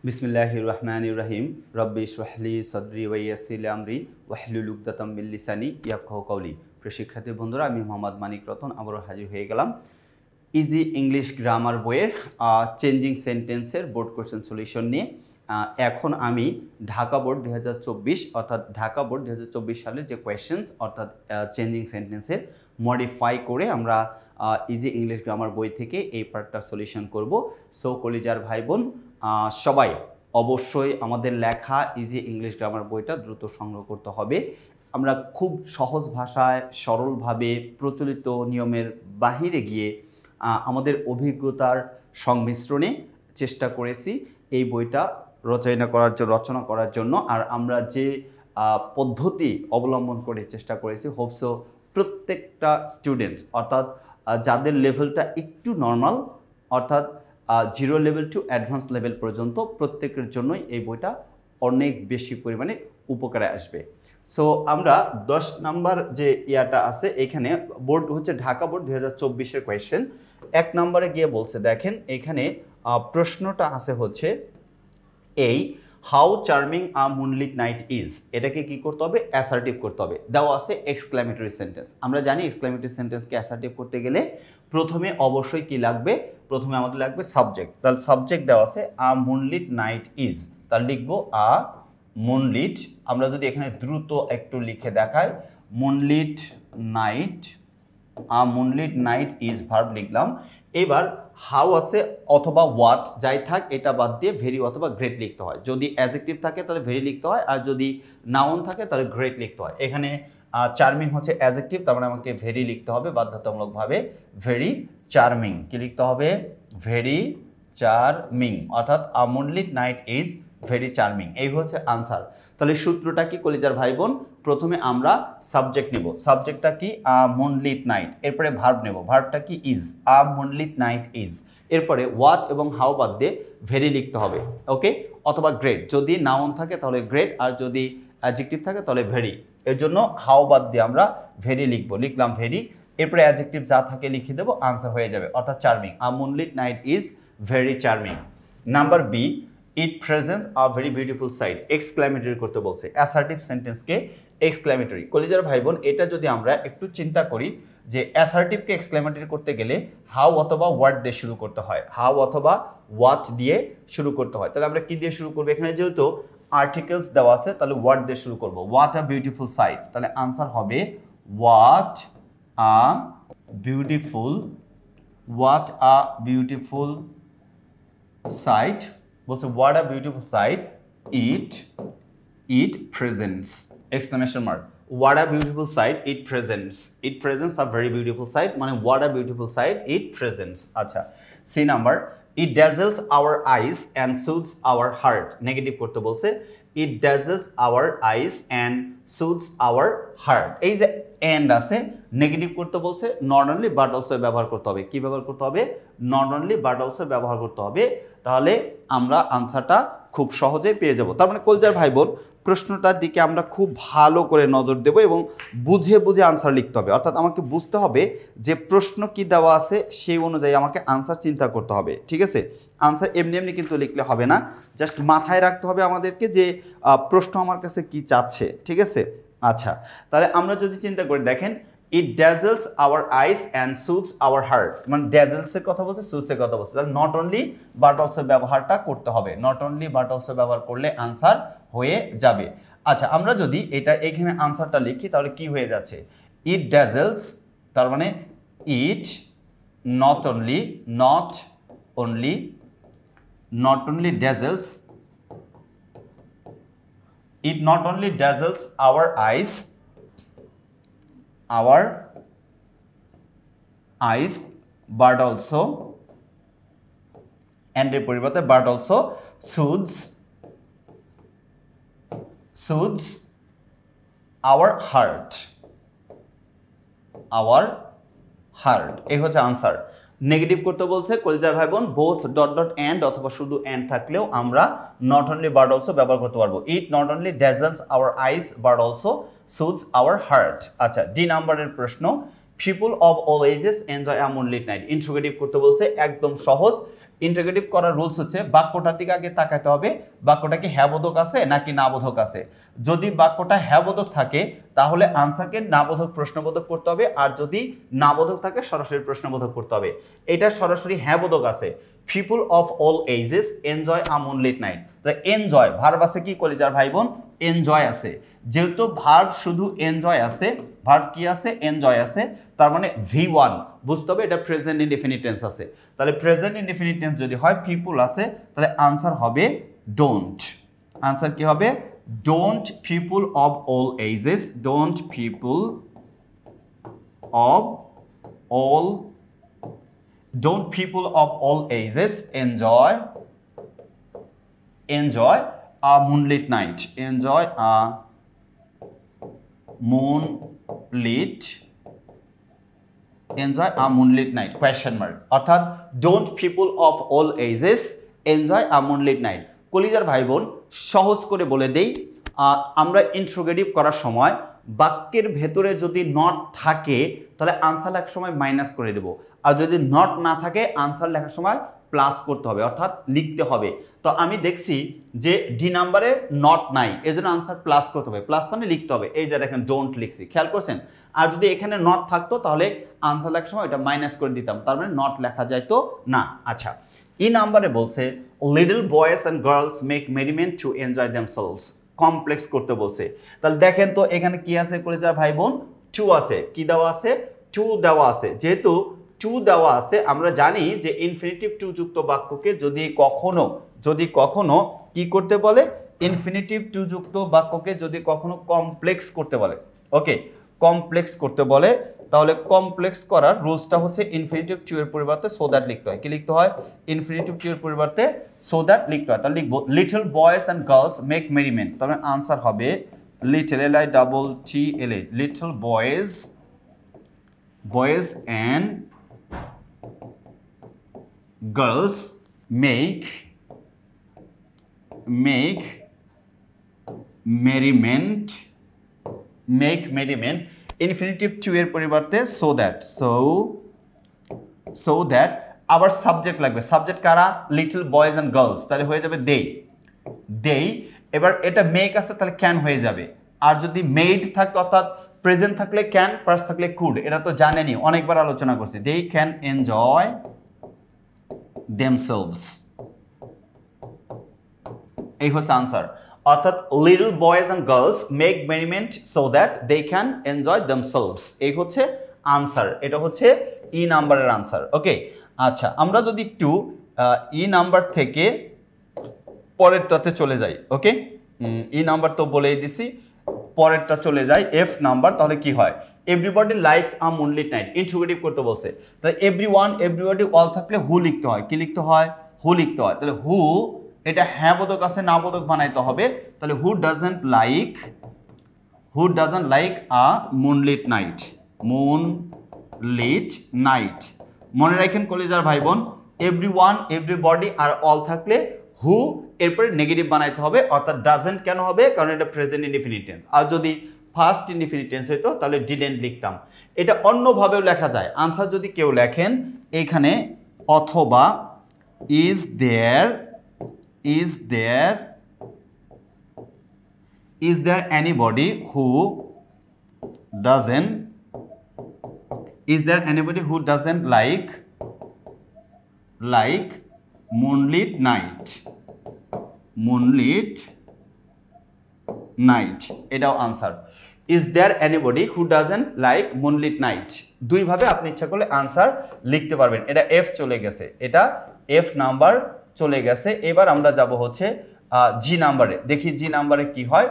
বিসমিল্লাহির রহমানির রহিম রব্বি ইশরাহ লি সাদরি ওয়া ইয়াসসির লি আমরি ওয়াহলুল উকদাতাম মিন লিসানি ইয়াফকাহু কওলি। প্রিয় শিক্ষার্থী বন্ধুরা, আমি মোহাম্মদ মানিক রতন আবারও হাজির হয়ে গেলাম ইজি ইংলিশ গ্রামার বইয়ের চেঞ্জিং সেন্টেন্সের বোর্ড কোয়েশ্চেন সলিউশন নিয়ে। এখন আমি ঢাকা বোর্ড 2024 অর্থাৎ ঢাকা বোর্ড 2024 সালের যে কোয়েশ্চেন্স অর্থাৎ চেঞ্জিং সেন্টেন্সের মডিফাই করে আমরা ইজি ইংলিশ গ্রামার বই থেকে এই পার্টটা সলিউশন করব। সো কলিজার ভাই বোন সবাই অবশ্যই আমাদের লেখা ইজি ইংলিশ গ্রামার বইটা দ্রুত সংগ্রহ করতে হবে। আমরা খুব সহজ ভাষায় সরলভাবে প্রচলিত নিয়মের বাহিরে গিয়ে আমাদের অভিজ্ঞতার সংমিশ্রণে চেষ্টা করেছি এই বইটা রচনা করার জন্য। আর আমরা যে পদ্ধতি অবলম্বন করে চেষ্টা করেছি, হোপসো প্রত্যেকটা স্টুডেন্টস অর্থাৎ যাদের লেভেলটা একটু নর্মাল অর্থাৎ 0 লেভেল টু অ্যাডভান্স লেভেল পর্যন্ত প্রত্যেকের জন্যই এই বইটা অনেক বেশি পরিমাণে উপকারে আসবে। সো আমরা 10 নাম্বার যে ইয়াটা আছে এখানে বোর্ড হচ্ছে ঢাকা বোর্ড 2024-এর কোয়েশ্চেন। 1 নম্বরে গিয়ে বলছে, দেখেন এখানে প্রশ্নটা আছে হচ্ছে এই how charming a moonlit night is, এটাকে কি করতে হবে? অ্যাসার্টিভ করতে হবে। দেওয়া আছে এক্সক্লেমেটরি সেন্টেন্স। আমরা জানি এক্সক্লেমেটরি সেন্টেন্সকে অ্যাসার্টিভ করতে গেলে প্রথমে অবশ্যই কি লাগবে? প্রথমে আমাদের লাগবে সাবজেক্ট। তাহলে সাবজেক্ট দেওয়া আছে আ মুনলিট নাইট ইজ, তাহলে লিখবো আ মুনলিট। আমরা যদি এখানে দ্রুত একটু লিখে দেখাই, moonlit night, a moonlit night is verb লিখলাম। এবার হাউ আছে অথবা হোয়াট যাই থাক এটা বাদ দিয়ে ভেরি অথবা গ্রেট লিখতে হয়। যদি অ্যাডজেক্টিভ থাকে তাহলে ভেরি লিখতে হয়, আর যদি নাউন থাকে তাহলে গ্রেট লিখতে হয়। এখানে চার্মিং হচ্ছে অ্যাডজেক্টিভ, তার মানে আমাকে ভেরি লিখতে হবে বাধ্যতামূলকভাবে। ভেরি চার্মিং কি লিখতে হবে? ভেরি চার্মিং, অর্থাৎ a moonlit night is very charming. এই হচ্ছে আনসার। তাহলে সূত্রটা কি কলিজার ভাই বোন? প্রথমে আমরা সাবজেক্ট নেব। সাবজেক্টটা কি? আ মুনলিট নাইট। এরপরে ভার্ব নেব। ভার্বটা কি? Is. A moonlit night is. এরপরে হোয়াট এবং হাউ বাদ দিয়ে ভেরি লিখতে হবে, ওকে, অথবা গ্রেট। যদি নাউন থাকে তাহলে গ্রেট, আর যদি অ্যাডজেক্টিভ থাকে তাহলে ভেরি। এর জন্য হাউ বাদ দিয়ে আমরা ভেরি লিখব। লিখলাম ভেরি, এরপরে অ্যাডজেক্টিভ যা থাকে লিখে দেবো, আনসার হয়ে যাবে, অর্থাৎ charming. A moonlit night is very charming. Number B, it presents a very beautiful sight. Exclamatory করতে বলছে, অ্যাসার্টিভ সেন্টেন্সকে এক্সক্লেমেটরি। কলিজার ভাই বোন, এটা যদি আমরা একটু চিন্তা করি যে অ্যাসার্টিভকে এক্সক্লেমেটরি করতে গেলে হাউ অথবা হোয়াট দিয়ে শুরু করতে হয়, হাউ অথবা হোয়াট দিয়ে শুরু করতে হয়। তাহলে আমরা কি দিয়ে শুরু করবো? এখানে যেহেতু আর্টিকেলস দেওয়া আছে তাহলে হোয়াট দিয়ে শুরু করবো। হোয়াট আ বিউটিফুল সাইট, তাহলে আনসার হবে what a beautiful, what a beautiful sight. বলছে what a beautiful sight it presents, exclamation mark. What a beautiful sight it presents, it presents a very beautiful sight, মানে what a beautiful sight it presents. আচ্ছা, C number, it dazzles our eyes and soothes our heart. Negative করতে বলছে, it dazzles our eyes and soothes our heart. এই যে and আছে, negative করতে বলছে, not only but also ব্যবহার করতে হবে। কি ব্যবহার করতে হবে? নট অনলি বাট অলসো ব্যবহার করতে হবে। তাহলে আমরা আনসারটা খুব সহজে পেয়ে যাব। তার মানে কলজার ভাই বোন, প্রশ্নটার দিকে আমরা খুব ভালো করে নজর দেব এবং বুঝে বুঝে আনসার লিখতে হবে। অর্থাৎ আমাকে বুঝতে হবে যে প্রশ্ন কি দেওয়া আছে, সেই অনুযায়ী আমাকে আনসার চিন্তা করতে হবে, ঠিক আছে? আনসার এমনি এমনি কিন্তু লিখলে হবে না, জাস্ট মাথায় রাখতে হবে আমাদেরকে যে প্রশ্ন আমার কাছে কি চাচ্ছে, ঠিক আছে? আচ্ছা, তাহলে আমরা যদি চিন্তা করি, দেখেন it dazzles our eyes and soothes our heart, মানে ড্যাজেলসের কথা বলছে, সুটসের কথা বলছে। তাহলে নট অনলি বাট অলসো ব্যবহারটা করতে হবে। নট অনলি বাট অলসো ব্যবহার করলে আনসার হয়ে যাবে। আচ্ছা, আমরা যদি এটা এখানে আনসারটা লিখি তাহলে কি হয়ে যাচ্ছে? ইট ড্যাজেলস, তার মানে it not only dazzles, it not only dazzles our eyes but also, and এর পরিবর্তে but also soothes our heart, এই হচ্ছে আনসার। নেগেটিভ করতে বলছে কলিজার ভাই বোন, বোথ ডট ডট এন্ড অথবা শুধু এন্ড থাকলেও আমরা নট অনলি বাট অলসো ব্যবহার করতে পারবো। It not only dazzles our eyes but also soothes our heart. আচ্ছা, ডি নাম্বারের প্রশ্ন, people of all ages enjoy a moonlit night. Interrogative করতে বলছে, একদম সহজ। ইন্টারোগেটিভ করার রুলস হচ্ছে বাক্যটার দিকে আগে তাকাতে হবে, বাক্যটা কি হ্যাঁ বোধক আছে নাকি না বোধক আছে। যদি বাক্যটা হ্যাঁ বোধক থাকে তাহলে আনসারকে না বোধক প্রশ্নবোধক করতে হবে, আর যদি না বোধক থাকে সরাসরি প্রশ্নবোধক করতে হবে। এটা সরাসরি হ্যাঁ বোধক আছে। People of all ages enjoy a moonlit night. তো এনজয় ভার্ব আছে কি কলিজার ভাই বোন? এনজয় আছে। যেহেতু ভার্ব শুধু এনজয় আছে, ভার্ব কি আছে? এনজয় আছে, তার মানে V1 বুঝতে হবে এটা প্রেজেন্ট ইনডেফিনিট টেন্স আছে। তাহলে প্রেজেন্ট ইনডেফিনিট টেন্স যদি হয় পিপল আছে, তাহলে আনসার হবে ডোন্ট। আনসার কি হবে? Don't people of all edges, don't people of all, don't people of all ages enjoy a moonlit night, enjoy a moonlit night question mark। অর্থাৎ don't people of all ages enjoy a moonlit night। কলিজার ভাই বোন সহজ করে বলে দেই, আমরা interrogative করার সময় বাক্যের ভেতরে যদি নট থাকে তাহলে আনসার লেখার সময় মাইনাস করে দেব, আর যদি নট না থাকে আনসার লেখার সময় প্লাস করতে হবে, অর্থাৎ লিখতে হবে। তো আমি দেখছি যে ডি নাম্বারে নট নাই, এজন্য আনসার প্লাস করতে হবে, প্লাস মানে লিখতে হবে। এই যে দেখেন ডোন্ট লিখছি, খেয়াল করছেন। আর যদি এখানে নট থাকতো তাহলে আনসার লেখার সময় এটা মাইনাস করে দিতাম, তার মানে নট লেখা যাইতো না। আচ্ছা, ই নাম্বারে বলছে little boys and girls make merriment to enjoy themselves. Complex করতে বলছে। তাহলে দেখেন তো এখানে কি আছে কলিজার ভাই বোন? টু আছে। কি দেওয়া আছে? টু দেওয়া আছে। যেহেতু টু দেওয়া আছে, আমরা জানি যে ইনফিনিটিভ টু যুক্ত বাক্যকে যদি কখনো কি করতে বলে? ইনফিনিটিভ টু যুক্ত বাক্যকে যদি কখনো কমপ্লেক্স করতে বলে, ওকে, কমপ্লেক্স করতে বলে, তাহলে কমপ্লেক্স করার রুলসটা হচ্ছে ইনফিনিটিভ টু এর পরিবর্তে সো দ্যাট লিখতে হয়। কি লিখতে হয়? ইনফিনিটিভ টু এর পরিবর্তে সো দ্যাট লিখতে হয়। তাহলে লিখবো little boys and girls make merriment. তাহলে আনসার হবে little, LITTLE, little boys and girls make merriment, infinitive to এর পরিবর্তে সো দ্যাট, আবার সাবজেক্ট লাগবে। সাবজেক্ট কারা? লিটল বয়েজ অ্যান্ড গার্লস, তাহলে হয়ে যাবে দে। এবার এটা মেক আছে তাহলে ক্যান হয়ে যাবে। আর যদি মেড থাকতো অর্থাৎ প্রেজেন্ট থাকলে ক্যান, পাস্ট থাকলে কুড, এটা তো জানেনই, অনেকবার আলোচনা করছি। দে ক্যান এনজয় দেমসেলভস, এই হচ্ছে আনসার। অর্থাৎ little boys and girls make merriment so that they can enjoy themselves, এই হচ্ছে আনসার। এটা হচ্ছে ই নাম্বারের আনসার। ওকে, আচ্ছা, আমরা যদি একটু ই নাম্বার থেকে পরেরটাতে চলে যাই। ওকে, ই নাম্বার তো বলেই দিছি, পরেরটা চলে যায় এফ নাম্বার। তাহলে কি হয়? এভরিবডি লাইকস আ মুনলিট নাইট। ইন্টারোগেটিভ করতে বলছে, তাহলে এভরিওয়ান, এভরিবডি, অল থাকলে হু লিখতে হয়। কি লিখতে হয়? হু লিখতে হয়। তাহলে হু, এটা হ্যাঁ বোধক আছে, না বোধক বানাইতে হবে। তাহলে who doesn't like a moonlit night, মনে রাখেন কলিজার ভাই বোন, এভরিওয়ান, এভরিবডি আর অল থাকলে হু এরপরে নেগেটিভ বানাইতে হবে, অর্থাৎ ডাজন্ট কেন হবে? কারণ এটা প্রেজেন্ট ইনডিফিনিট টেন্স। আর যদি ফার্স্ট ইনডিফিনিট টেন্স হইতো তাহলে ডিডেন্ট লিখতাম। এটা অন্যভাবেও লেখা যায়। আনসার যদি কেউ লেখেন এখানে, অথবা is there anybody who doesn't like moonlit night, এটাও answer. Is there anybody who doesn't like moonlit night, দুইভাবে আপনি ইচ্ছা করলে আনসার লিখতে পারবেন। এটা এফ চলে গেছে, এটা এফ নাম্বার চলে গেছে। এবার আমরা যাব হচ্ছে জি নাম্বারে। দেখি জি নাম্বারে কি হয়।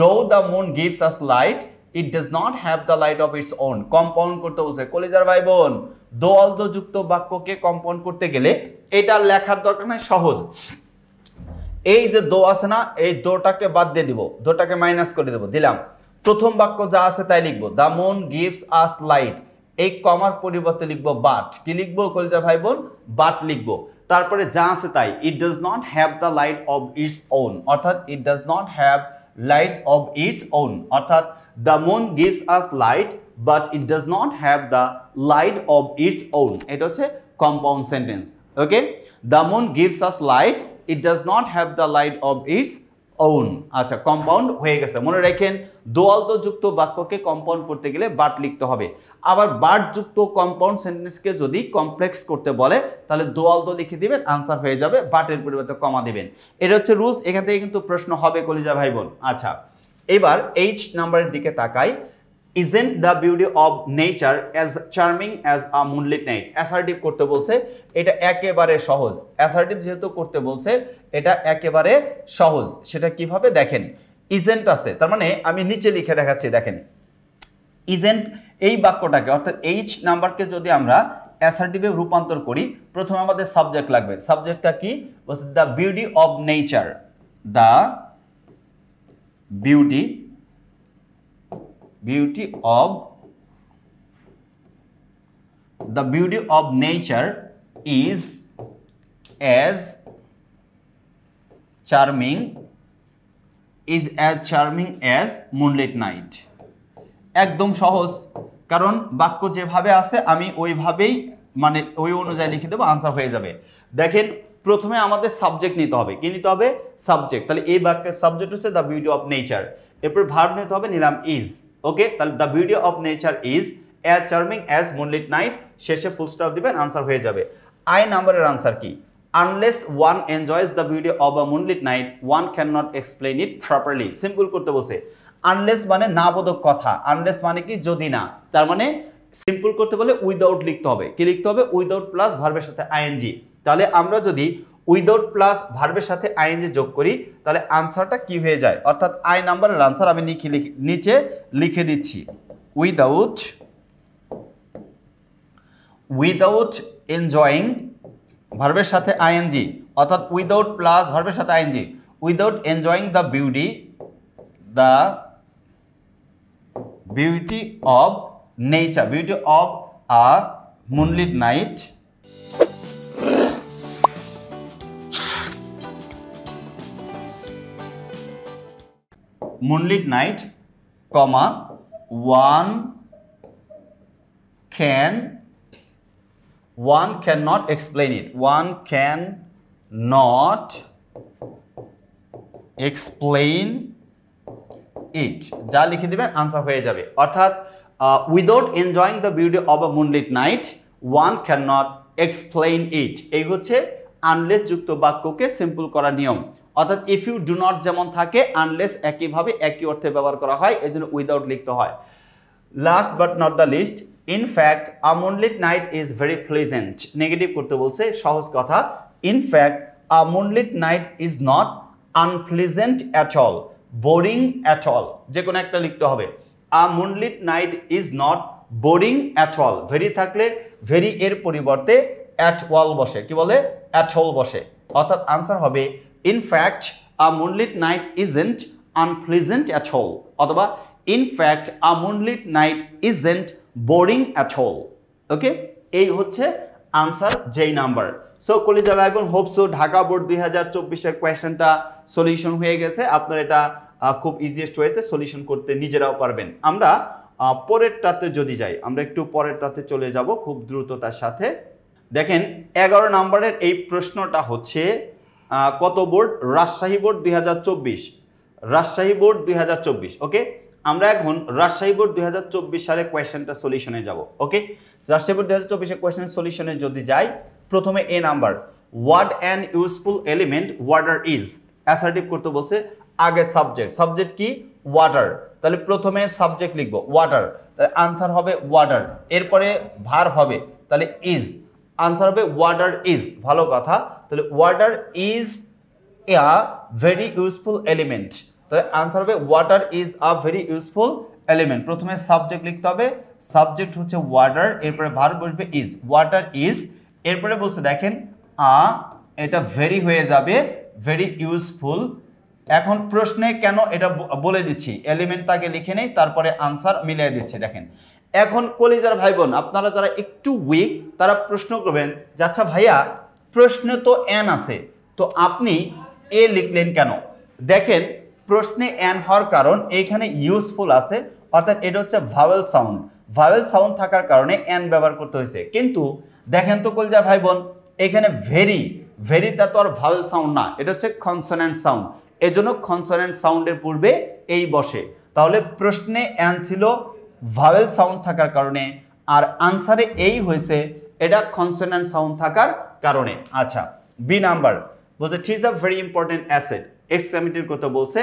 দো the moon gives us light, it does not have the light of its on. Compound করতে বলছে। কলিজার ভাই বোন, দো অলদো যুক্ত বাক্যকে কম্পাউন্ড করতে গেলে এটা লেখার দরকার নাই, সহজ। এই যে দো আছে না, এই দোটাকে বাদ দিয়ে দিব, দোটাকে মাইনাস করে দেব, দিলাম। প্রথম বাক্য যা আছে তাই লিখবো, the moon gives us light. এই কমার পরিবর্তে লিখবো বাট। কি লিখবো কলিজার ভাই বোন? বাট লিখবো। তারপরে যা আছে তাই, it does not have the light of its own, অর্থাৎ it does not have lights of its own, অর্থাৎ the moon gives us light but it does not have the light of its own, এটা হচ্ছে compound sentence. Okay, the moon gives us light, it does not have the light of its own. আচ্ছা, compound হয়ে গেছে। মনে রাখেন দোয়াল্দ যুক্ত বাক্যকে compound করতে গেলে বাট লিখতে হবে। আবার বাট যুক্ত কম্পাউন্ড সেন্টেন্সকে যদি কমপ্লেক্স করতে বলে তাহলে দোয়াল্দ লিখে দিবেন, আনসার হয়ে যাবে, বাটের পরিবর্তে কমা দিবেন। এটা হচ্ছে রুলস। এখান থেকে কিন্তু প্রশ্ন হবে কলিজা ভাই বোন। আচ্ছা, এবার এইচ নাম্বারের দিকে তাকাই। Isn't the beauty of nature as charming as a moonlit night? Assertive করতে বলছে, এটা একেবারে সহজ। অ্যাসার্টিভ যেহেতু করতে বলছে এটা একেবারে সহজ। সেটা কিভাবে দেখেন, ইজেন্ট আছে, তার মানে আমি নিচে লিখে দেখাচ্ছি। দেখেন ইজেন্ট এই বাক্যটাকে অর্থাৎ এইচ নাম্বারকে যদি আমরা অ্যাসার্টিভে রূপান্তর করি, প্রথমে আমাদের সাবজেক্ট লাগবে। সাবজেক্টটা কি বলছে? The beauty of nature, the beauty of the beauty of nature is as charming as moonlit night। একদম সহজ, কারণ বাক্য যেভাবে আছে আমি ওইভাবেই মানে ওই অনুযায়ী লিখে দেবো, আনসার হয়ে যাবে। দেখেন প্রথমে আমাদের সাবজেক্ট নিতে হবে। কি নিতে হবে? সাবজেক্ট। তাহলে এই বাক্যের সাবজেক্ট হচ্ছে দ্য বিউটি অফ নেচার, এরপর ভার্ব নিতে হবে, নিলাম ইজ। ওকে, তাহলে the beauty of nature is as charming as moonlit night, শেষে ফুল স্টপ দিবেন, আনসার হয়ে যাবে। আই নাম্বারের আনসার কি? Unless one enjoys the beauty of a moonlit night one can not explain it properly. Simple করতে বলছে। Unless মানে না বোধক কথা, আনলেস মানে কি যদি না, তার মানে সিম্পল করতে বলে উইদাউট লিখতে হবে। কি লিখতে হবে? উইদাউট প্লাস ভার্বের সাথে আইএনজি। তাহলে আমরা যদি উইদাউট প্লাস ভার্বের সাথে আইএনজি যোগ করি তাহলে আনসারটা কি হয়ে যায়? অর্থাৎ আই নাম্বারের আনসার আমি নিচে লিখে দিচ্ছি। উইদাউট এনজয়িং ভার্বের সাথে আইএনজি, অর্থাৎ উইদাউট প্লাস ভার্বের সাথে I N G, without enjoying the beauty of nature, beauty of a moonlit night, moonlit night, comma, one cannot explain it, one cannot explain it, যা লিখে দিবেন আনসার হয়ে যাবে। অর্থাৎ without enjoying the beauty of a moonlit night one can not explain ইট, এই হচ্ছে unless যুক্ত বাক্যকে সিম্পল করার নিয়ম। অর্থাৎ ইফ ইউ ডু নট যেমন থাকে আনলেস একইভাবে একই অর্থে ব্যবহার করা হয়, এই জন্য উইদাউট লিখতে হয়। Last but not the least, in fact a moonlit night is very pleasant, negative করতে বলছে, সহজ কথা। In fact a moonlit night is not unpleasant at all, boring at all, যে কোনো একটা লিখতে হবে। A moonlit night is not boring at all, very থাকলে ভেরি এর পরিবর্তে অ্যাট অল বসে, কি বলে? অ্যাট অল বসে। অর্থাৎ আনসার হবে in fact a moonlit night isn't unpleasant at all, অথবা in fact a moonlit night isn't boring at all। ওকে, এই হচ্ছে আনসার যেই নাম্বার। সো কলিজা ভাই বোন, হোপ সো ঢাকা বোর্ড 2024 কোয়েশ্চেনটা সলিউশন হয়ে গেছে। আপনারা এটা খুব ইজিয়েস্ট ওয়েতে সলিউশন করতে নিজেরাও পারবেন। আমরা পরেরটাতে যদি যাই, আমরা একটু পরেরটাতে চলে যাব খুব দ্রুততার সাথে। দেখেন 11 নম্বরের এই প্রশ্নটা হচ্ছে কত board? Rajshahi board 2024, Rajshahi board 2024। Okay, আমরা এখন রাজশাহী বোর্ড 2024 সালে কোয়েশ্চেনটা সলিউশনে যাব। ওকে, রাজশাহী বোর্ড 2024 কোয়েশ্চেন সলিউশনে যদি যাই, প্রথমে A number, what an useful element water is, assertive করতে বলছে। আগে সাবজেক্ট কি? ওয়াটার, তাহলে প্রথমে সাবজেক্ট লিখবো ওয়াটার, তাহলে আনসার হবে ওয়াটার। এরপরে ভার হবে, তাহলে ইজ, আনসার হবে ওয়াটার ইজ। ভালো কথা, তাহলে water is a very useful element, তাহলে আনসার হবে water is a very useful element. প্রথমে সাবজেক্ট লিখতে হবে, সাবজেক্ট হচ্ছে ওয়াটার, এরপরে ভার্ব বসবে ইজ, ওয়াটার ইজ। এরপরে বলছে দেখেন এটা ভেরি হয়ে যাবে, ভেরি ইউজফুল। এখন প্রশ্নে কেন এটা বলে দিচ্ছি, এলিমেন্ট তাকে লিখে নেই, তারপরে আনসার মিলিয়ে দিচ্ছে। দেখেন এখন কলিজার ভাই বোন, আপনারা যারা একটু উইক তারা প্রশ্ন করবেন যে আচ্ছা ভাইয়া প্রশ্নে তো এন আছে, তো আপনি এ লিখলেন কেন? দেখেন প্রশ্নে এন হওয়ার কারণ এইখানে ইউজফুল আছে, অর্থাৎ এটা হচ্ছে ভাওয়েল সাউন্ড। ভাওয়েল সাউন্ড থাকার কারণে এন ব্যবহার করতে হয়েছে। কিন্তু দেখেন তো কলজা ভাই বোন, এখানে ভেরিটা তো আর ভাওয়েল সাউন্ড না, এটা হচ্ছে কনসোনেন্ট সাউন্ড, এজন্য কনসোনেন্ট সাউন্ডের পূর্বে এই বসে। তাহলে প্রশ্নে এন ছিল ভাওয়েল সাউন্ড থাকার কারণে, আর আনসারে এই হয়েছে, এটা কনসোনেন্ট সাউন্ড থাকার কারণে। আচ্ছা, বি নাম্বার বলছে it is a very important asset, exclamatory করতে বলছে।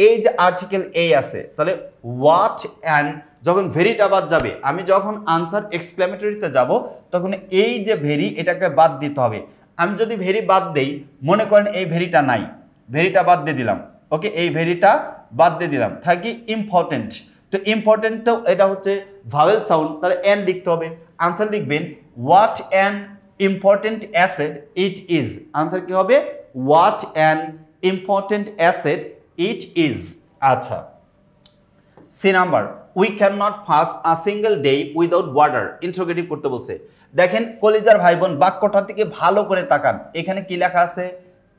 এই যে আর্টিকেল এ আছে, তাহলে হোয়াট অ্যান্ড যখন ভেরিটা বাদ যাবে, আমি যখন আনসার এক্সক্লেমেটরিতে যাব তখন এই যে ভেরি এটাকে বাদ দিতে হবে। আমি যদি ভেরি বাদ দেই, মনে করেন এই ভেরিটা নাই, ভেরিটা বাদ দিয়ে দিলাম, ওকে, এই ভেরিটা বাদ দিয়ে দিলাম, থাকি ইম্পর্টেন্ট। তো ইম্পর্টেন্ট তো এটা হচ্ছে ভাওয়েল সাউন্ড, তাহলে এন লিখতে হবে। আনসার লিখবেন what an important asset it is. Answer কি হবে? What an important asset it is. আচ্ছা, C number we can not pass a single day without water, interrogative করতে বলছে। দেখেন কলিজার ভাই বোন, বাক্যটার দিকে ভালো করে তাকান, এখানে কি লেখা আছে?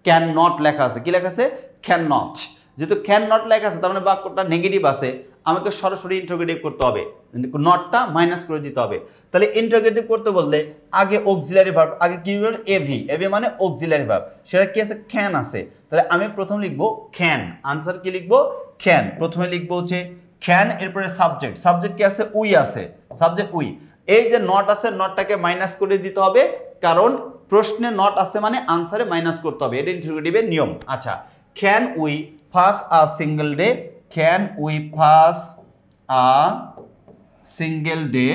ক্যান নট লেখা আছে। কি লেখা আছে? Can not. যেহেতু ক্যান নট লেখা আছে, তার মানে বাক্যটা নেগেটিভ আছে, আমাকে সরাসরি ইন্টারোগেটিভ করতে হবে, নটটা মাইনাস করে দিতে হবে। তাহলে ইন্টারোগেটিভ করতে বললে আগে অক্সিলারি ভার্ব, আগে কি হবে? এভি। এভি মানে অক্সিলারি ভার্ব, সেটা কি আছে? ক্যান আছে। তাহলে আমি প্রথম লিখবো ক্যান। আনসার কি লিখবো? ক্যান। প্রথমে লিখবো হচ্ছে ক্যান, এরপরে সাবজেক্ট। সাবজেক্ট কি আছে? উই আছে, সাবজেক্ট উই। এই যে নট আছে, নটটাকে মাইনাস করে দিতে হবে, কারণ প্রশ্নে নট আছে মানে আনসারে মাইনাস করতে হবে, এটা ইন্টারোগেটিভের নিয়ম। আচ্ছা, can we pass a single day, can we pass a single day,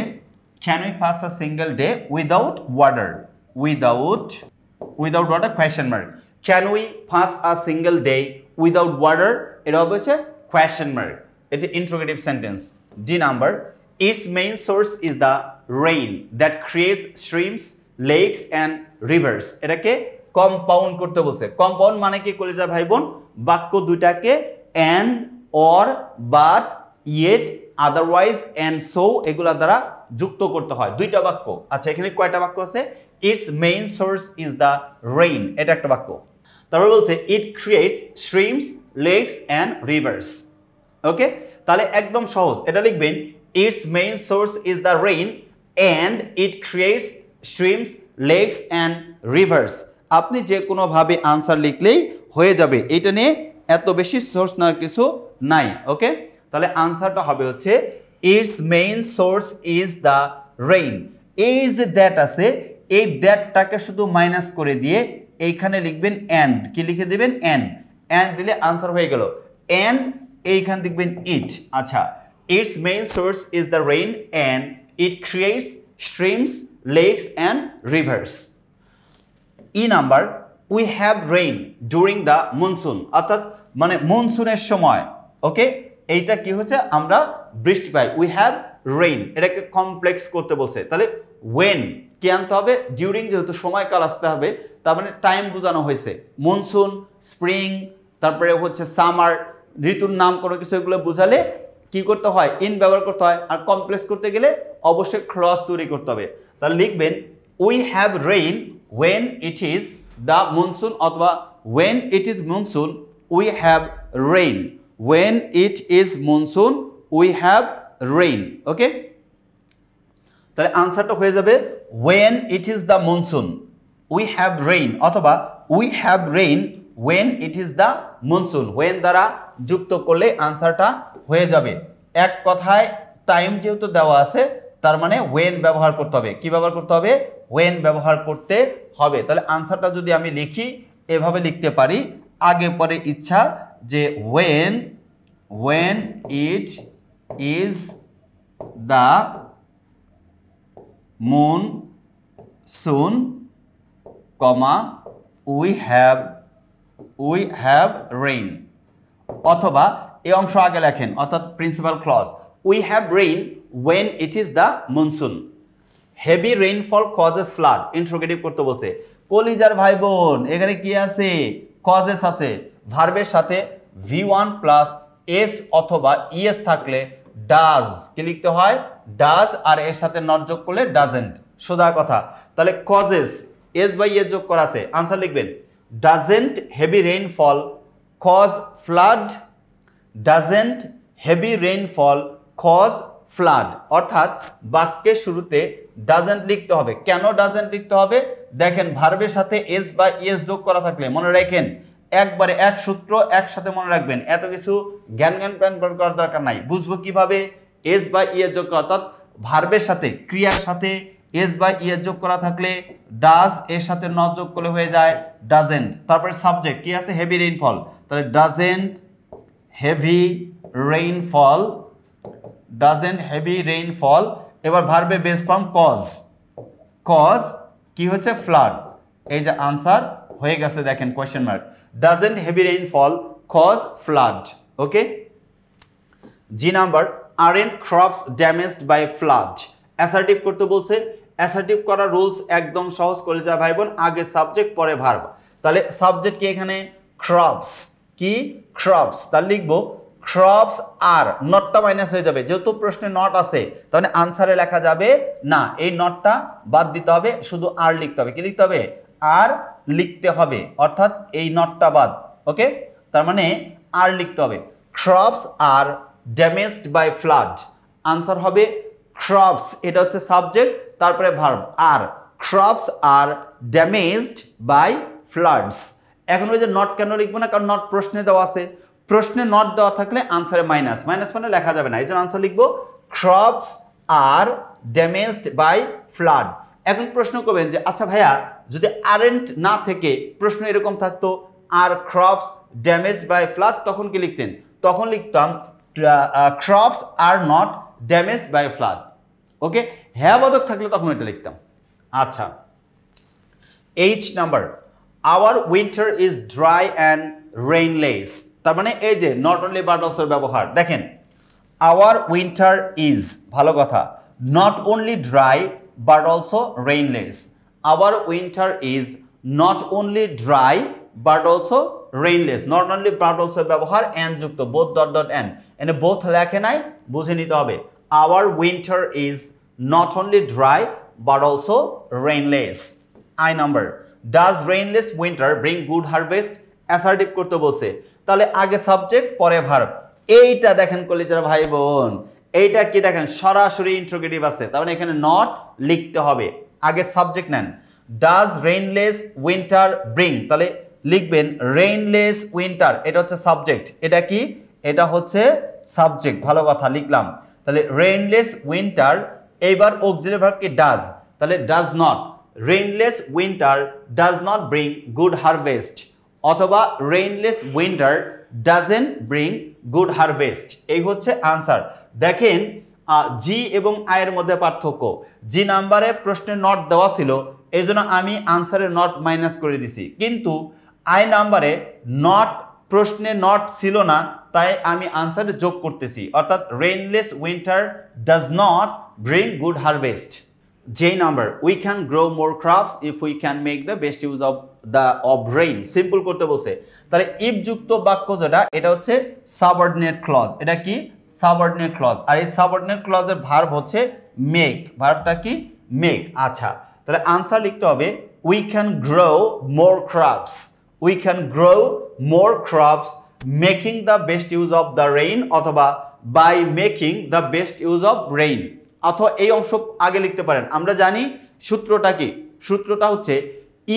can we pass a single day without water, without water question mark. Can we pass a single day without water, এটা হবে হচ্ছে question mark, এটি interrogative sentence. D number its main source is the rain that creates streams, lakes and rivers. এটাকে compound করতে বলছে। Compound মানে কি কলিজা ভাই বোন? বাক্য দুইটাকে and, or, but, yet, otherwise and so এগুলা দ্বারা যুক্ত করতে হয়, দুইটা বাক্য। আচ্ছা, এখানে কয়টা বাক্য আছে? Its main source is the rain, এটা একটা বাক্য। তারপর বলছে it creates streams, lakes and rivers. Okay, তাহলে একদম সহজ, এটা লিখবেন its main source is the rain and it creates streams, lakes and rivers. আপনি যে কোনোভাবে আনসার লিখলেই হয়ে যাবে, এটা নিয়ে এত বেশি সোর্স নেওয়ার কিছু নাই। ওকে, তাহলে আনসারটা হবে হচ্ছে it's main source is the rain. এই যে দ্যাট আছে, এই দ্যাটটাকে শুধু মাইনাস করে দিয়ে এইখানে লিখবেন অ্যান্ড। কি লিখে দেবেন? অ্যান্ড দিলে আনসার হয়ে গেল। অ্যান্ড এইখানে লিখবেন ইট। আচ্ছা, its main source is the rain and it creates streams, lakes and rivers. E number we have rain during the monsoon, অর্থাৎ মানে মনসুনের সময়। ওকে, এইটা কি হচ্ছে? আমরা বৃষ্টি পাই। উই হ্যাভ রেইন, এটাকে কমপ্লেক্স করতে বলছে। তাহলে ওয়েন কি আনতে হবে? ডিউরিং, যেহেতু সময়কাল আসতে হবে, তার মানে টাইম বোঝানো হয়েছে। মনসুন, স্প্রিং, তারপরে হচ্ছে সামার, ঋতুর নাম কোনো কিছু, এগুলো বোঝালে কি করতে হয়? ইন ব্যবহার করতে হয়। আর কমপ্লেক্স করতে গেলে অবশ্যই ক্লজ তৈরি করতে হবে। তাহলে লিখবেন we have rain when it is the monsoon, অথবা when it is monsoon we have rain, when it is monsoon we have rain. Okay, তাহলে আনসারটা হয়ে যাবে when it is the monsoon we have rain, অথবা we have rain when it is the monsoon. When দ্বারা যুক্ত করলে আনসারটা হয়ে যাবে। এক কথায় টাইম যেহেতু দেওয়া আছে, তার মানে ওয়েন ব্যবহার করতে হবে। কি ব্যবহার করতে হবে? ওয়েন ব্যবহার করতে হবে। তাহলে আনসারটা যদি আমি লিখি, এভাবে লিখতে পারি, আগে পরে ইচ্ছা, যে when it is the monsoon, comma we have rain. অথবা এই অংশ আগে লেখেন, অর্থাৎ principal clause, we have rain when it is the monsoon. Heavy rainfall causes flood, interrogative করতে বলছে। কলিজার ভাই বোন, এখানে কি আছে? কজেস আছে। ভার্বের সাথে V1 প্লাস এস অথবা ইএস থাকলে ডাজ কি লিখতে হয়? ডাজ, আর এর সাথে নট যোগ করলে ডাজেন্ট, সোজা কথা। তাহলে কজেস এস বাই এস যোগ করা আছে। আনসার লিখবেন doesn't heavy rainfall cause flood, doesn't heavy rainfall cause flood, অর্থাৎ বাক্যের শুরুতে ডাজেন্ট লিখতে হবে। কেন ডাজেন্ট লিখতে হবে? দেখেন ভার্বের সাথে এস বা ইএস যোগ করা থাকলে মনে রাখেন একবারে এক সূত্র একসাথে মনে রাখবেন, এত কিছু জ্ঞান প্যান করার দরকার নাই। বুঝবো কিভাবে? এস বা ইএস যোগ করা, অর্থাৎ ভার্বের সাথে ক্রিয়ার সাথে এস বা ইএস যোগ করা থাকলে ডাজ, এর সাথে নট যোগ করলে হয়ে যায় ডাজেন্ট। তারপরে সাবজেক্ট কি আছে? হেভি রেইনফল, তাহলে doesn't heavy rainfall, doesn't heavy rainfall. এবার ভার্বের বেস ফর্ম কজ, কজ কি হচ্ছে? ফ্লাড। এই যে আনসার হয়ে গেছে, দেখেন question mark, doesn't heavy rainfall cause flood. Okay, G number, aren't crops damaged by flood. Assertive করতে বলছে, অ্যাসার্টিভ করার রুলস একদম সহজ করে যা ভাই বোন, আগে সাবজেক্ট পরে ভার্ব। তাহলে সাবজেক্ট কি এখানে? ক্রপস, কি? ক্রপস, তাহলে লিখবো ক্রপস আর, নটটা মাইনাস হয়ে যাবে যেহেতু প্রশ্নে নট আছে, তাহলে আনসারে লেখা যাবে না, এই নটটা বাদ দিতে হবে, শুধু আর লিখতে হবে। কি লিখতে হবে? আর লিখতে হবে, অর্থাৎ এই নটটা বাদ। ওকে, তার মানে আর লিখতে হবে। Crops are damaged by flood, answer হবে ক্রপস, এটা হচ্ছে সাবজেক্ট, তারপরে verb are, crops are damaged by floods. এখন ওই যে নট কেন লিখবো না? কারণ নট প্রশ্নে দেওয়া আছে, প্রশ্নে নট দেওয়া থাকলে আনসারে মাইনাস, মাইনাস মানে লেখা যাবে না, এই জন্য আনসার লিখবো crops are damaged by flood. এখন প্রশ্ন করবেন যে আচ্ছা ভাইয়া যদি আরেন্ট না থেকে প্রশ্ন এরকম থাকতো are crops damaged by flood, তখন কি লিখতেন? তখন লিখতাম crops are not damaged by flood. Okay, হ্যাঁ বোধক থাকলে তখন এটা লিখতাম। আচ্ছা, H number, our winter is dry and rainless. তার মানে এই যে নট অনলি বাট অলসোর ব্যবহার, দেখেন আওয়ার উইন্টার ইজ, ভালো কথা, not only dry but also rainless. Our winter is not only dry but also rainless, not only but also ব্যবহার and যুক্ত, বোথ ডট ডট অ্যান্ড, এনে বোথ লেখে নাই, বুঝে নিতে হবে। Our winter is not only dry but also rainless. I number, does rainless winter bring good harvest. Assertive করতে বলছে, তাহলে আগে সাবজেক্ট পরে ভার্ব। এইটা দেখেন কলেজের ভাই বোন, এইটা কি দেখেন সরাসরি ইন্টারোগেটিভ আছে, তার মানে এখানে নট লিখতে হবে, আগে সাবজেক্ট নেন। ডাজ রেইনলেস উইন্টার ব্রিং, তাহলে লিখবেন রেইনলেস উইন্টার, এটা হচ্ছে সাবজেক্ট, এটা কি? এটা হচ্ছে সাবজেক্ট, ভালো কথা লিখলাম। তাহলে রেইনলেস উইন্টার, এইবার অক্সিলারি ভার্ব কি? ডাজ, তাহলে does not, rainless winter does not bring good harvest, অথবা rainless winter doesn't bring good harvest, এই হচ্ছে আনসার। দেখেন জি এবং আই এর মধ্যে পার্থক্য, জি নাম্বারে প্রশ্নে নট দেওয়া ছিল, এই জন্য আমি আনসারে নট মাইনাস করে দিছি, কিন্তু আই নাম্বারে নট প্রশ্নে নট ছিল না, তাই আমি আনসারে যোগ করতেছি, অর্থাৎ rainless winter does not bring good harvest. J number, we can grow more crops if we can make the best use of rain. Simple করতে বলছে, তাহলে if যুক্ত বাক্য যেটা, এটা হচ্ছে সাবঅর্ডিনেট ক্লজ। এটা কি? Subordinate clause. আর এই সাবঅর্ডিনেট ক্লজের ভার্ব হচ্ছে মেক, ভার্বটা কি? মেক। আচ্ছা, তাহলে আনসার লিখতে হবে we can grow more crops, we can grow more crops making the best use of the rain, অথবা by making the best use of rain, অথবা এই অংশ আগে লিখতে পারেন। আমরা জানি সূত্রটা কি? সূত্রটা হচ্ছে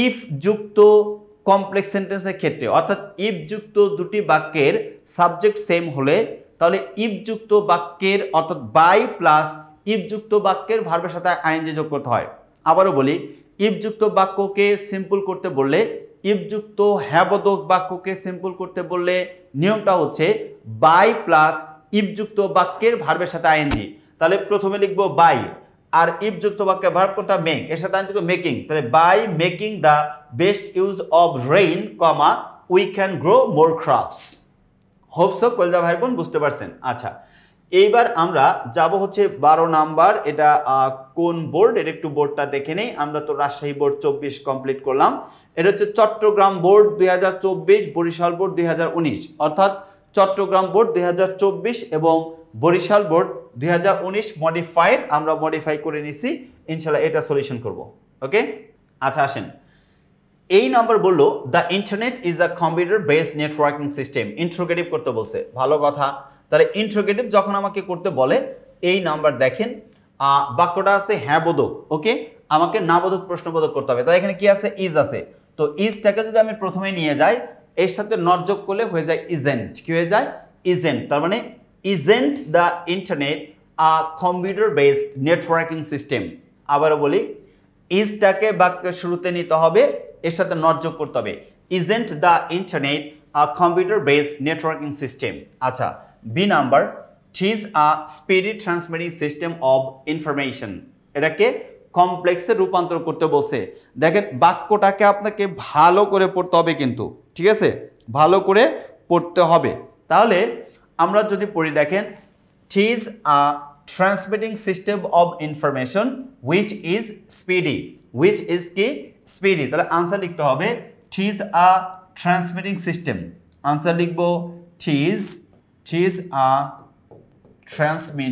ইফ যুক্ত কমপ্লেক্স সেন্টেন্সের ক্ষেত্রে, অর্থাৎ ইফ যুক্ত দুটি বাক্যের সাবজেক্ট সেম হলে, তাহলে ইফ যুক্ত বাক্যের অর্থাৎ বাই প্লাস ইফ যুক্ত বাক্যের ভার্বের সাথে আইএনজি যোগ করতে হয়। আবারও বলি, ইফ যুক্ত বাক্যকে সিম্পল করতে বললে, ইফ যুক্ত হ্যাবোধক বাক্যকে সিম্পল করতে বললে নিয়মটা হচ্ছে বাই প্লাস ইফ যুক্ত বাক্যের ভার্বের সাথে আইএনজি। তাহলে প্রথমে লিখবো বাই, আর ইফ যুক্ত বাক্যে ভার্ব কোনটা? মেক, এর সাথে আনছি মেকিং, তাহলে by making the best use of rain, comma we can grow more crops. Hope so কলজা ভাই বোন বুঝতে পারছেন। আচ্ছা, এইবার আমরা যাব হচ্ছে 12 নাম্বার, এটা কোন বোর্ড, এটা একটু বোর্ডটা দেখে নেই। আমরা তো রাজশাহী বোর্ড 24 কমপ্লিট করলাম, এটা হচ্ছে চট্টগ্রাম বোর্ড 2024, বরিশাল বোর্ড 2019, অর্থাৎ চট্টগ্রাম বোর্ড 2024 এবং বরিশাল বোর্ড 2019 মডিফাইড, আমরা মডিফাই করে নিছি, ইনশাআল্লাহ এটা সলিউশন করব। ওকে, আচ্ছা আসেন, এই নাম্বার বললো the internet is a computer based networking system. Interrogative করতে বলছে, ভালো কথা। তাহলে ইন্ট্রোগেটিভ যখন আমাকে করতে বলে, এই নাম্বার দেখেন বাক্যটা আছে হ্যাঁ বোধক, ওকে, আমাকে না বোধক প্রশ্নবোধক করতে হবে। তাই এখানে কি আছে, ইজ আছে। তো ইজটাকে যদি আমি প্রথমে নিয়ে যাই, এর সাথে নট যোগ করলে হয়ে যায় ইজেন্ট। কি হয়ে যায়, ইজেন্ট। তার মানে isn't the internet a computer based networking system. আবারও বলি, ইজটাকে বাক্যের শুরুতে নিতে হবে, এর সাথে নট যোগ করতে হবে। Isn't the internet a computer based networking system. আচ্ছা, B number, is a speedy transmitting system of information. এটাকে কমপ্লেক্সে রূপান্তর করতে বলছে। দেখেন বাক্যটাকে আপনাকে ভালো করে পড়তে হবে কিন্তু, ঠিক আছে, ভালো করে পড়তে হবে। তাহলে আমরা যদি পড়ি, দেখেন is a transmitting system of information which is স্পিডি। হুইচ ইজ কি, স্পিডি। তাহলে আনসার লিখতে হবে is a transmitting system. Answer লিখবো is a transmitting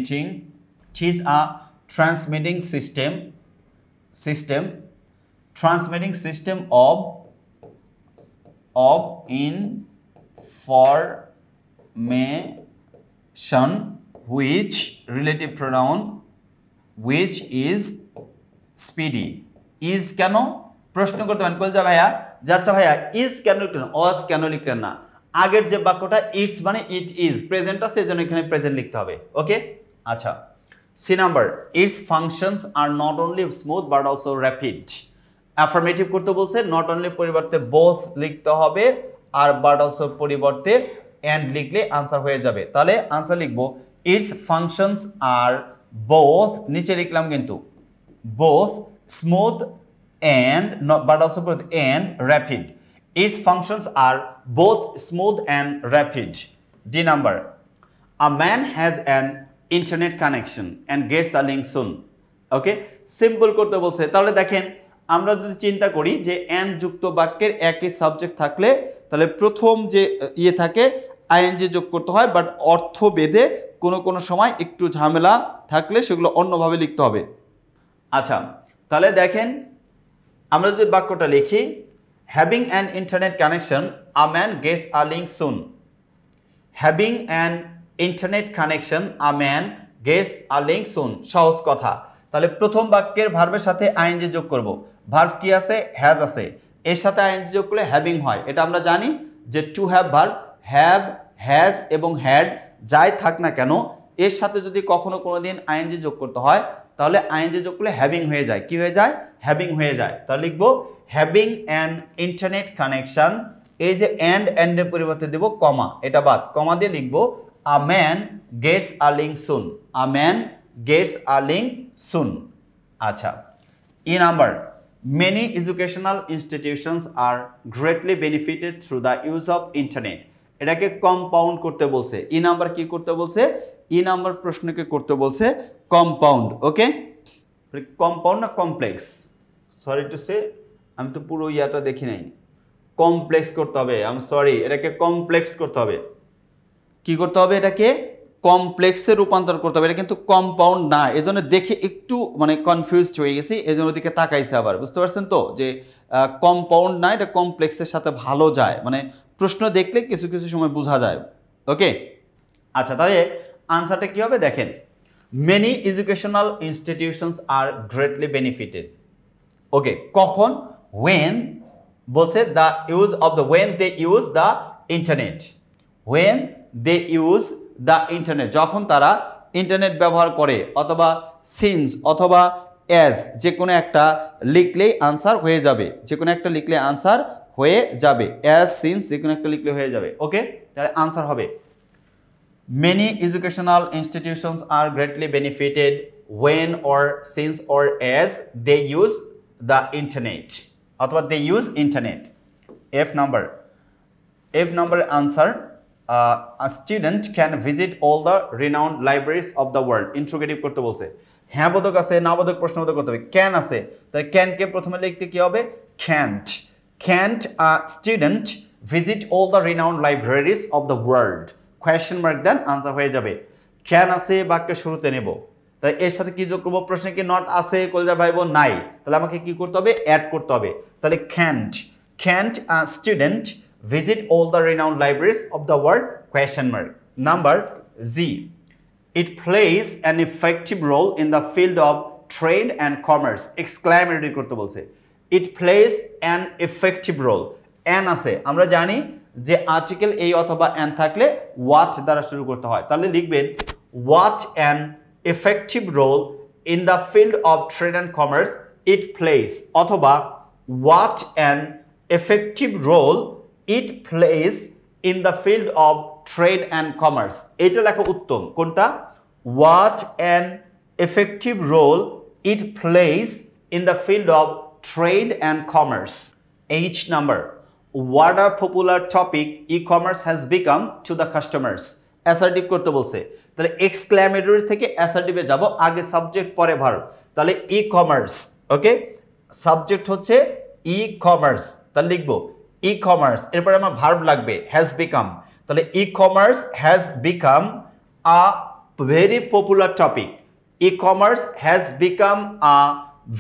system of information which relative pronoun which is speedy. is কেন প্রশ্ন করতে পারেন কলজা ভাইয়া, যাচ্ছা ভাইয়া is কেন লিখলেন, was কেন লিখলেন না? আগের যে বাক্যটা ইটস মানে ইট ইজ, প্রেজেন্ট আছে, এজন্য এখানে প্রেজেন্ট লিখতে হবে, ওকে। আচ্ছা, C number, its functions are not only smooth but also rapid. Affirmative করতে বলছে, নট অনলি পরিবর্তে বোথ লিখতে হবে, আর বাট অলসো পরিবর্তে এন্ড লিখলে আনসার হয়ে যাবে। তাহলে আনসার লিখবো ইটস ফাংশনস আর বোথ, নিচে লিখলাম কিন্তু both smooth and not but also both and rapid. Its functions are both smooth and rapid. D number, a man has an internet connection and gets a link soon. Okay, simple করতে বলছে। তাহলে দেখেন আমরা যদি চিন্তা করি যে and যুক্ত বাক্যের একই সাবজেক্ট থাকলে তাহলে প্রথম যে ইয়ে থাকে আইএনজি যোগ করতে হয়, বাট অর্থ ভেদে কোনো সময় একটু ঝামেলা থাকলে সেগুলো অন্যভাবে লিখতে হবে। আচ্ছা, তাহলে দেখেন আমরা যদি বাক্যটা লিখি, having an internet connection a man gets a link soon. Having an internet connection a man gets a link soon, সহজ কথা। তাহলে প্রথম বাক্যের ভার্বের সাথে আইএনজি যোগ করব। ভার্ব কি আছে, হ্যাজ আছে, এর সাথে আইএনজি যোগ করলে হ্যাভিং হয়। এটা আমরা জানি যে to have verb have, has এবং হ্যাড যাই থাক না কেন, এর সাথে যদি কখনো কোনোদিন আইএনজি যোগ করতে হয় তাহলে আইএনজি যোগ করলে হ্যাভিং হয়ে যায়। কি হয়ে যায়, হ্যাভিং হয়ে যায়। তাহলে লিখবো হ্যাভিং অ্যান ইন্টারনেট কানেকশন, এই যে এন্ড এর পরিবর্তে দেব কমা, এটা বাদ, কমা দিয়ে লিখবো a man gets a link soon. A man gets a link soon. আচ্ছা, E number, many educational institutions are greatly benefited through the use of internet. এটাকে কম্পাউন্ড করতে বলছে। ই নাম্বার কি করতে বলছে, ই নাম্বার প্রশ্নকে করতে বলছে কম্পাউন্ড, ওকে। Compound না কমপ্লেক্স, সরি টু সে, আমি তো পুরো ইয়াটা দেখি নাই। কমপ্লেক্স করতে হবে, আই এম সরি, এটাকে কমপ্লেক্স করতে হবে। কি করতে হবে, এটাকে কমপ্লেক্সে রূপান্তর করতে হবে। এটা কিন্তু কম্পাউন্ড না, এজন্য দেখে একটু মানে কনফিউজড হয়ে গেছি, এজন্য ওদিকে তাকাইছে আবার, বুঝতে পারছেন তো, যে কম্পাউন্ড না, এটা কমপ্লেক্সের সাথে ভালো যায়, মানে প্রশ্ন দেখলে কিছু কিছু সময় বোঝা যায়, ওকে। আচ্ছা, তাহলে আনসারটা কি হবে দেখেন, many educational institutions are greatly benefited, okay. কখন, ওয়েন বলছে the use of the, when they use the internet, when they use the internet, যখন তারা ইন্টারনেট ব্যবহার করে, অথবা সিন্স অথবা অ্যাজ, যে কোনো একটা লিখলেই আনসার হয়ে যাবে, যে কোনো একটা লিখলে আনসার হয়ে যাবে, অ্যাজ সিন্স যে কোনো একটা লিখলে হয়ে যাবে, ওকে। তাহলে আনসার হবে many educational institutions are greatly benefited when or since or as they use the internet, অথবা they use internet. F number answer, a student can visit all the renowned libraries of the world. Interrogative করতে বলছে, হ্যাঁ বোধক আছে, না বোধক প্রশ্নবোধক করতে হবে। Can আছে, তাই ক্যানকে প্রথমে লিখতে কি হবে, can't a student visit all the renowned libraries of the world? Question mark দেন, আনসার হয়ে যাবে। ক্যান আছে বাক্যের শুরুতে নেব, তাই এর সাথে কি যোগ করবো, প্রশ্নে কি নট আছে, কলজা ভাইব নাই, তাহলে আমাকে কি করতে হবে, অ্যাড করতে হবে। তাহলে can't a student visit all the renowned libraries of the world, question mark. Number G, It plays an effective role in the field of trade and commerce. Exclamatory করতে বলছে। It plays an effective role. An আছে, আমরা জানি যে article এই অথবা an থাকলে what দ্বারা শুরু করতে হয়। তাহলে লিখবেন what an effective role in the field of trade and commerce it plays, অথবা what an effective role it plays in the field of trade and commerce. এটা লেখা উত্তম। কোনটা? What an effective role it plays in the field of trade and commerce. H number. What a popular topic e-commerce has become to the customers. Assertive করতে বলছে। তাহলে exclamatory থেকে assertive এ যাব, আগে subject পরে ভার্ব। তাহলে e-commerce, ওকে? Subject হচ্ছে e-commerce। তাহলে লিখবো e-commerce, এরপরে আমার ভার্ব লাগবে has become। তাহলে e-commerce has become a very popular topic. E-commerce has become a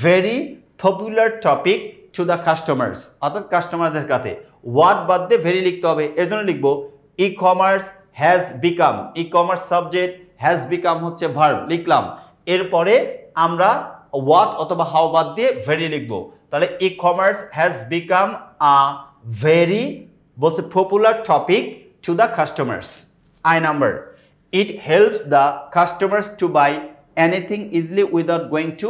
very popular topic to the customers, অর্থাৎ কাস্টমারদের কাছে। what বাদ দিয়ে ভেরি লিখতে হবে, এজন্য লিখবো e-commerce has become, e-commerce subject, has become হচ্ছে ভার্ব, লিখলাম। এরপরে আমরা what অথবা how বাদ দিয়ে ভেরি লিখবো। তাহলে e-commerce has become a very বলছে popular topic to the customers. I number. It helps the customers to buy anything easily without going to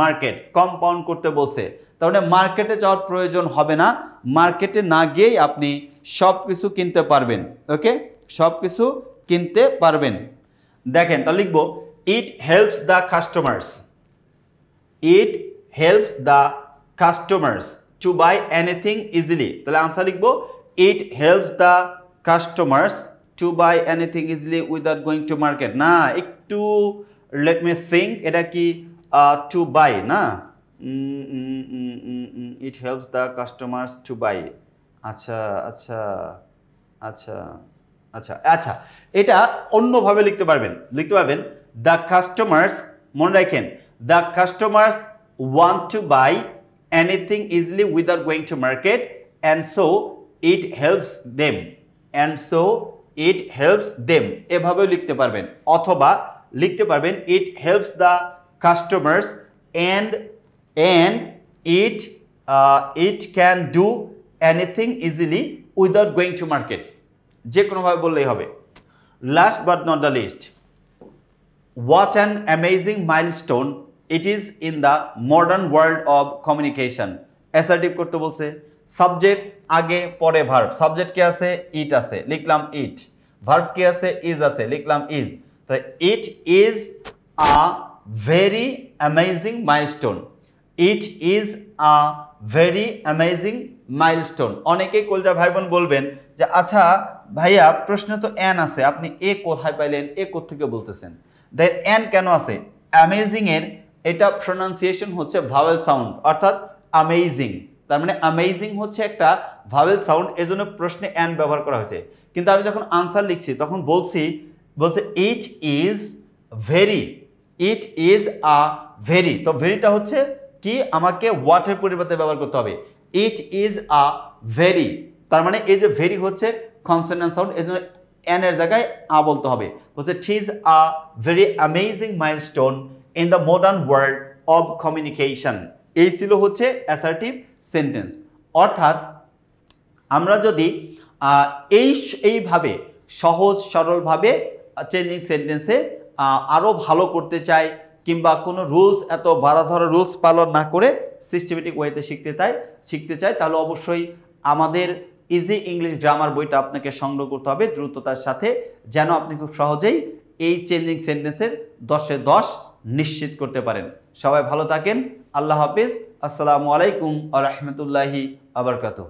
market. Compound করতে বলছে, তাহলে মার্কেটে যাওয়ার প্রয়োজন হবে না, মার্কেটে না গিয়েই আপনি সব কিছু কিনতে পারবেন, ওকে? সব কিছু কিনতে পারবেন। দেখেন, তাহলে লিখবো it helps the customers, it helps the customers to buy anything easily. তাহলে আনসার লিখবো it helps the customers to buy anything easily without going to market. না, একটু লেট মি থিঙ্ক, এটা কি টু বাই না? It helps the customers to buy. আচ্ছা আচ্ছা আচ্ছা আচ্ছা আচ্ছা, এটা অন্যভাবে লিখতে পারবেন, দ্য কাস্টমার্স, মনে রাখেন the customers want to buy anything easily without going to market and so it helps them, and so it helps them, এভাবেও লিখতে পারবেন। অথবা লিখতে পারবেন ইট helps the customers and it can do anything easily without going to market, যে কোনোভাবে বললেই হবে। Last but not the least, what an amazing milestone it is in the modern world of communication. Assertive করতে বলছে, subject আগে পরে verb. Subject কি আছে? ইট আছে, লিখলাম ইট। ভার্ব কি আছে? ইজ আছে, লিখলাম ইজ। তো it is a very amazing milestone. It is a very amazing milestone. অনেকেই কলজা ভাই বোন বলবেন যে আচ্ছা ভাইয়া প্রশ্ন তো এন আছে, আপনি এ কোথায় পাইলেন, এ কোত্থেকে বলতেছেন? দেন এন কেন আছে? অ্যামেজিং এর এটা প্রোনাউন্সিয়েশন হচ্ছে ভাওয়েল সাউন্ড, অর্থাৎ অ্যামেজিং। তার মানে অ্যামেজিং হচ্ছে একটা ভাওয়েল সাউন্ড, এজন্য প্রশ্নে এন ব্যবহার করা হয়েছে। কিন্তু আমি যখন আনসার লিখছি তখন বলছে it is very, it is a very. তো ভেরিটা হচ্ছে কি, আমাকে ওয়াটের পরিবর্তে ব্যবহার করতে হবে। ইট ইজ আ ভেরি, তার মানে এই যে ভেরি হচ্ছে কনসোনেন্ট সাউন্ড, এই জন্য এন এর জায়গায় আ বলতে হবে। বলছে it is a very amazing milestone in the modern world of communication. এই ছিল হচ্ছে অ্যাসার্টিভ সেন্টেন্স। অর্থাৎ আমরা যদি এইভাবে সহজ সরলভাবে চেঞ্জিং সেন্টেন্সে আরও ভালো করতে চাই, কিংবা কোনো রুলস এত বাঁধাধরা রুলস পালন না করে সিস্টেমেটিক ওয়েতে শিখতে চাই, তাহলে অবশ্যই আমাদের ইজি ইংলিশ গ্রামার বইটা আপনাকে সংগ্রহ করতে হবে দ্রুততার সাথে, যেন আপনি খুব সহজেই এই চেঞ্জিং সেন্টেন্সের 10-এ 10 নিশ্চিত করতে পারেন। সবাই ভালো থাকেন, আল্লাহ হাফিজ, আসসালামু আলাইকুম ওয়া রাহমাতুল্লাহি ওয়া বারাকাতুহু।